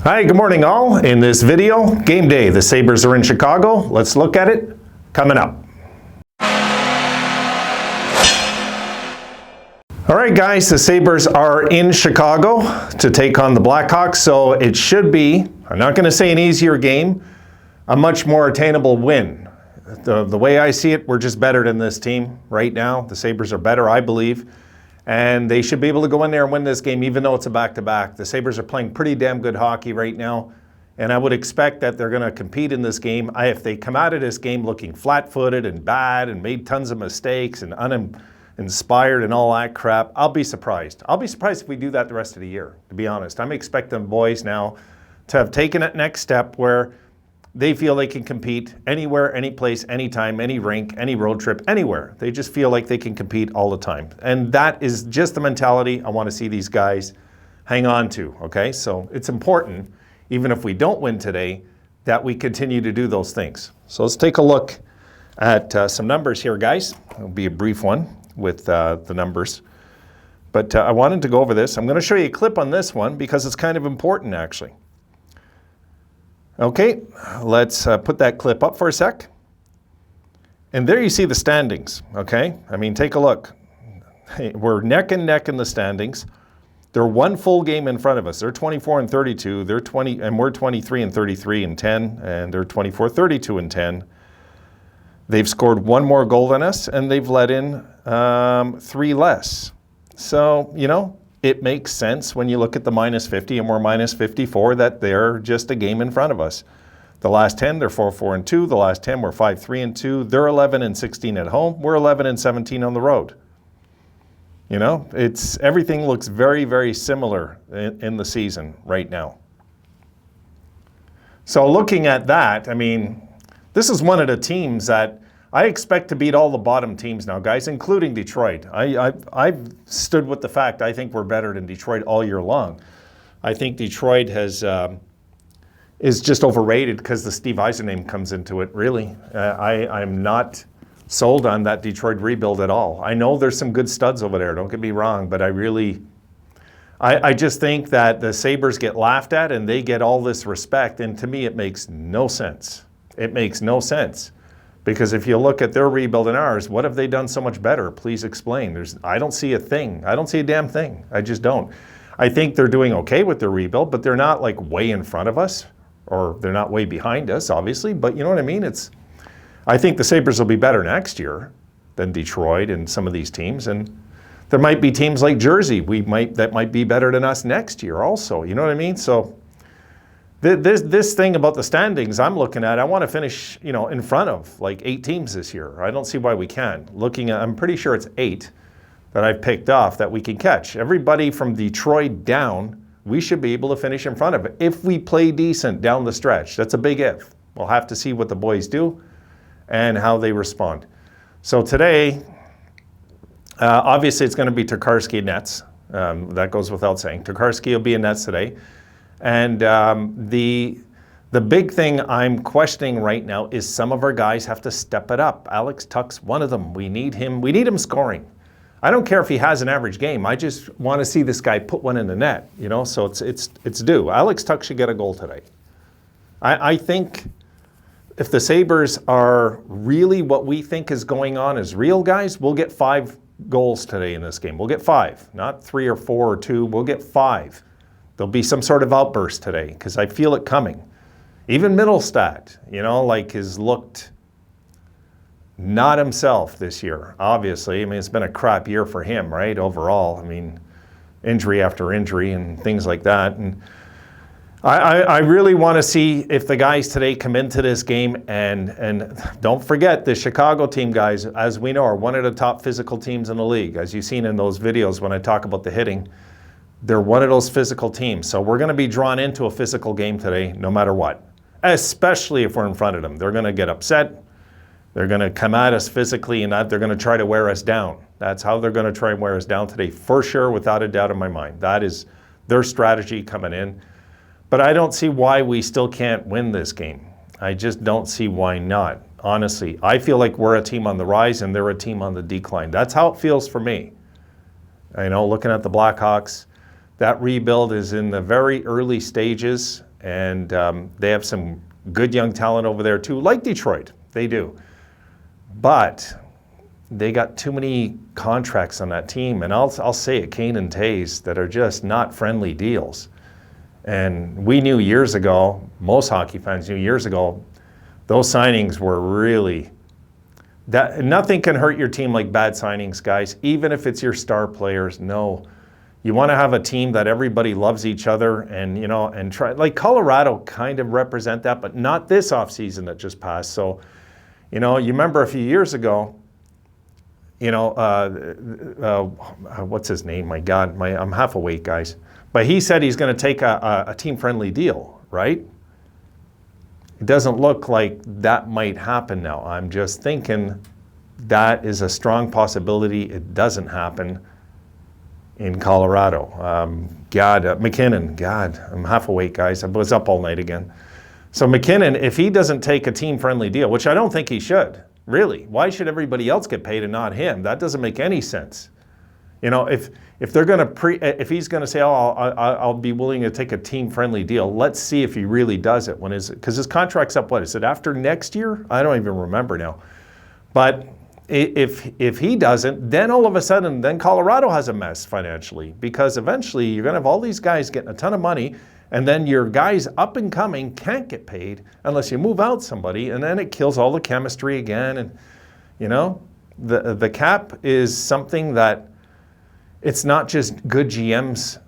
Hi, good morning all. In this video, game day. The Sabres are in Chicago. Let's look at it coming up. All right, guys, the Sabres are in Chicago to take on the Blackhawks, so it should be, I'm not going to say an easier game, a much more attainable win. The way I see it, we're just better than this team right now. The Sabres are better, I believe. And they should be able to go in there and win this game, even though it's a back-to-back. The Sabres are playing pretty damn good hockey right now, and I would expect that they're going to compete in this game. If they come out of this game looking flat-footed and bad and made tons of mistakes and uninspired and all that crap, I'll be surprised. I'll be surprised if we do that the rest of the year, to be honest. I'm expecting the boys now to have taken that next step where they feel they can compete anywhere, any place, anytime, any rink, any road trip, anywhere. They just feel like they can compete all the time. And that is just the mentality I want to see these guys hang on to, okay? So it's important, even if we don't win today, that we continue to do those things. So let's take a look at some numbers here, guys. It'll be a brief one with the numbers. But I wanted to go over this. I'm going to show you a clip on this one because it's kind of important, actually. Okay, let's put that clip up for a sec. And there you see the standings, okay? I mean, take a look. Hey, we're neck and neck in the standings. They're one full game in front of us. They're 24 and 32. They're 20, and we're 23 and 33 and 10, and they're 24, 32 and 10. They've scored one more goal than us, and they've let in 3 less. So, you know, it makes sense when you look at the minus 50 and we're minus 54 that they're just a game in front of us. The last 10, they're 4-4 and 2. The last 10, we're 5-3 and 2. They're 11 and 16 at home. We're 11 and 17 on the road. You know, everything looks very, very similar in the season right now. So looking at that, I mean, this is one of the teams that I expect to beat all the bottom teams now, guys, including Detroit. I've stood with the fact I think we're better than Detroit all year long. I think Detroit is just overrated because the Steve Yzerman name comes into it, really. I'm not sold on that Detroit rebuild at all. I know there's some good studs over there, don't get me wrong, but I just think that the Sabres get laughed at and they get all this respect, and to me it makes no sense. It makes no sense. Because if you look at their rebuild and ours, what have they done so much better? Please explain. I don't see a thing. I don't see a damn thing. I just don't. I think they're doing okay with their rebuild, but they're not like way in front of us, or they're not way behind us, obviously. But you know what I mean? I think the Sabres will be better next year than Detroit and some of these teams. And there might be teams like Jersey that might be better than us next year also. You know what I mean? So this thing about the standings I'm looking at, I want to finish, you know, in front of like 8 teams this year. I don't see why we can't. I'm pretty sure it's 8 that I've picked off that we can catch. Everybody from Detroit down, we should be able to finish in front of it if we play decent down the stretch. That's a big if. We'll have to see what the boys do and how they respond. So today, obviously it's going to be Tokarski nets. That goes without saying. Tokarski will be in nets today. And the big thing I'm questioning right now is some of our guys have to step it up. Alex Tuch's one of them. We need him scoring. I don't care if he has an average game. I just want to see this guy put one in the net, you know, so it's due. Alex Tuch should get a goal today. I think if the Sabres are really what we think is going on is real, guys, we'll get 5 goals today in this game. We'll get 5, not 3 or 4 or 2. We'll get 5. There'll be some sort of outburst today because I feel it coming. Even Middlestat, you know, like has looked not himself this year, obviously. I mean, it's been a crap year for him, right, overall. I mean, injury after injury and things like that. And I really want to see if the guys today come into this game and don't forget the Chicago team, guys, as we know, are one of the top physical teams in the league. As you've seen in those videos when I talk about the hitting, they're one of those physical teams. So we're going to be drawn into a physical game today, no matter what, especially if we're in front of them. They're going to get upset. They're going to come at us physically, and they're going to try to wear us down. That's how they're going to try and wear us down today, for sure, without a doubt in my mind. That is their strategy coming in. But I don't see why we still can't win this game. I just don't see why not. Honestly, I feel like we're a team on the rise and they're a team on the decline. That's how it feels for me. I know, looking at the Blackhawks, that rebuild is in the very early stages, And they have some good young talent over there too, like Detroit. They do. But they got too many contracts on that team. And I'll say it, Kane and Tays, that are just not friendly deals. And we knew years ago, most hockey fans knew years ago, those signings were really, nothing can hurt your team like bad signings, guys, even if it's your star players. No, you want to have a team that everybody loves each other and, you know, and try, like Colorado kind of represent that, but not this offseason that just passed. So, you know, you remember a few years ago, you know, what's his name? My God, I'm half awake, guys. But he said he's going to take a team-friendly deal, right? It doesn't look like that might happen now. I'm just thinking that is a strong possibility it doesn't happen in Colorado. McKinnon, God, I'm half awake, guys. I was up all night again. So McKinnon, if he doesn't take a team-friendly deal, which I don't think he should, really, why should everybody else get paid and not him? That doesn't make any sense. You know, if they're going to if he's going to say, oh, I'll be willing to take a team-friendly deal, let's see if he really does it. Because his contract's up, what is it, after next year? I don't even remember now. But if he doesn't, then all of a sudden, then Colorado has a mess financially, because eventually you're going to have all these guys getting a ton of money, and then your guys up and coming can't get paid unless you move out somebody, and then it kills all the chemistry again. And you know, the cap is something that it's not just good GMs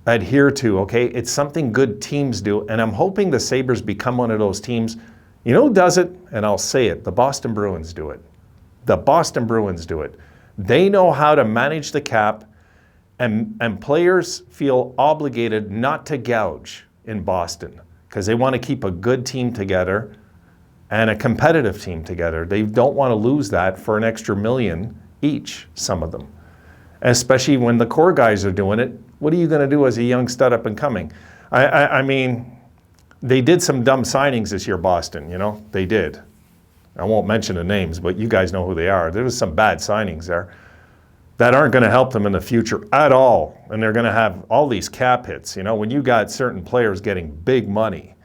adhere to, okay? It's something good teams do, and I'm hoping the Sabres become one of those teams. You know who does it? And I'll say it, the Boston Bruins do it. The Boston Bruins do it. They know how to manage the cap, and players feel obligated not to gouge in Boston because they want to keep a good team together and a competitive team together. They don't want to lose that for an extra $1 million each, some of them. Especially when the core guys are doing it. What are you going to do as a young stud up and coming? I mean, they did some dumb signings this year, Boston, you know, they did. I won't mention the names, but you guys know who they are. There was some bad signings there that aren't going to help them in the future at all. And they're going to have all these cap hits. You know, when you got certain players getting big money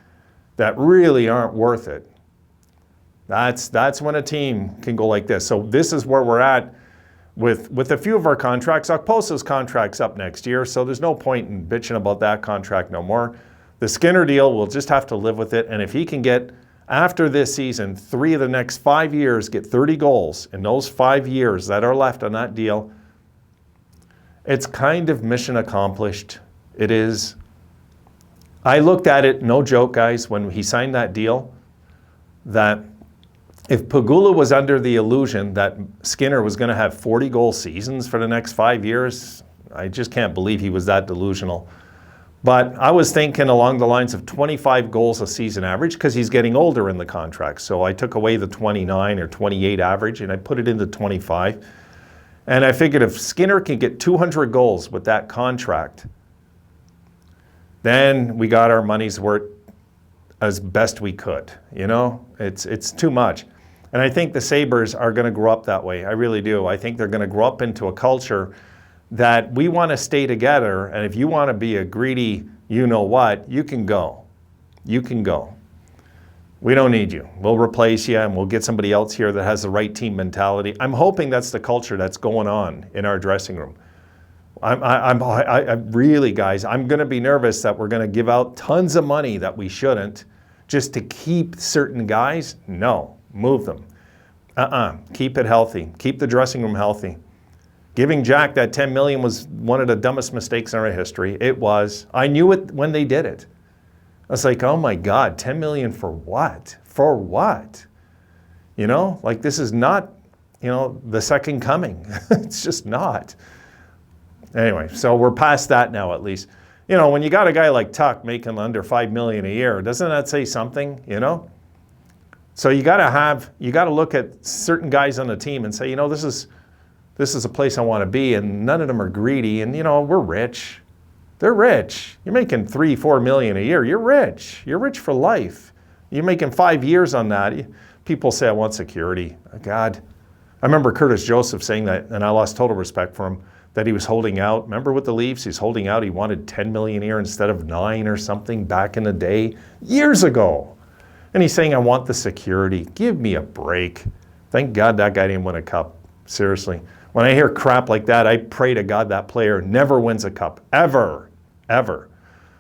that really aren't worth it, that's when a team can go like this. So this is where we're at with a few of our contracts. Okposo's contract's up next year, so there's no point in bitching about that contract no more. The Skinner deal, we'll just have to live with it. And if he can get, after this season, 3 of the next 5 years, get 30 goals in those 5 years that are left on that deal, it's kind of mission accomplished. It is. I looked at it, no joke, guys, when he signed that deal, that if Pegula was under the illusion that Skinner was going to have 40-goal seasons for the next 5 years, I just can't believe he was that delusional. But I was thinking along the lines of 25 goals a season average, because he's getting older in the contract. So I took away the 29 or 28 average and I put it into 25. And I figured if Skinner can get 200 goals with that contract, then we got our money's worth as best we could. You know, it's too much. And I think the Sabres are going to grow up that way. I really do. I think they're going to grow up into a culture that we want to stay together. And if you want to be a greedy, you know what, you can go. You can go. We don't need you. We'll replace you and we'll get somebody else here that has the right team mentality. I'm hoping that's the culture that's going on in our dressing room. I really, guys, I'm going to be nervous that we're going to give out tons of money that we shouldn't just to keep certain guys. No, move them. Keep it healthy. Keep the dressing room healthy. Giving Jack that $10 million was one of the dumbest mistakes in our history. It was. I knew it when they did it. I was like, oh my God, $10 million for what? For what? You know, like this is not, you know, the second coming. It's just not. Anyway, so we're past that now at least. You know, when you got a guy like Tuck making under $5 million a year, doesn't that say something, you know? So you got to look at certain guys on the team and say, you know, this is a place I want to be, and none of them are greedy, and you know, we're rich. They're rich. You're making $3-4 million a year. You're rich. You're rich for life. You're making 5 years on that. People say, I want security. God. I remember Curtis Joseph saying that, and I lost total respect for him. that he was holding out. Remember with the Leafs, he's holding out. He wanted 10 million a year instead of 9 or something back in the day, years ago. And he's saying, I want the security. Give me a break. Thank God that guy didn't win a cup. Seriously. When I hear crap like that, I pray to God that player never wins a cup. Ever. Ever.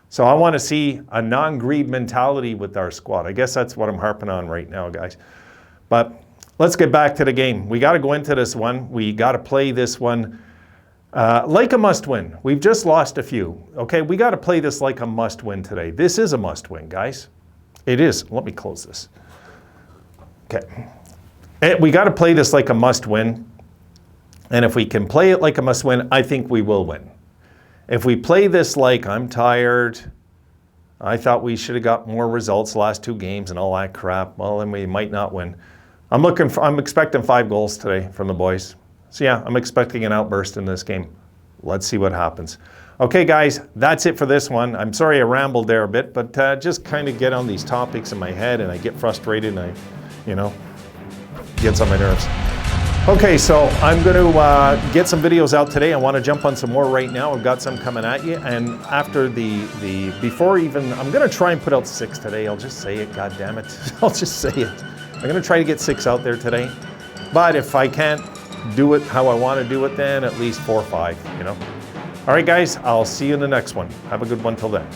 So I want to see a non-greed mentality with our squad. I guess that's what I'm harping on right now, guys. But let's get back to the game. We got to go into this one. We got to play this one like a must-win. We've just lost a few. Okay, we got to play this like a must-win today. This is a must-win, guys. It is. Let me close this. Okay. We got to play this like a must-win. And if we can play it like a must-win, I think we will win. If we play this like, I'm tired, I thought we should have got more results the last 2 games and all that crap, well, then we might not win. I'm expecting 5 goals today from the boys. So yeah, I'm expecting an outburst in this game. Let's see what happens. Okay, guys, that's it for this one. I'm sorry I rambled there a bit, but just kind of get on these topics in my head and I get frustrated and gets on my nerves. Okay, so I'm going to get some videos out today. I want to jump on some more right now. I've got some coming at you. And after before even, I'm going to try and put out 6 today. I'll just say it, God damn it. I'll just say it. I'm going to try to get 6 out there today. But if I can't do it how I want to do it, then at least 4 or 5, All right, guys, I'll see you in the next one. Have a good one till then.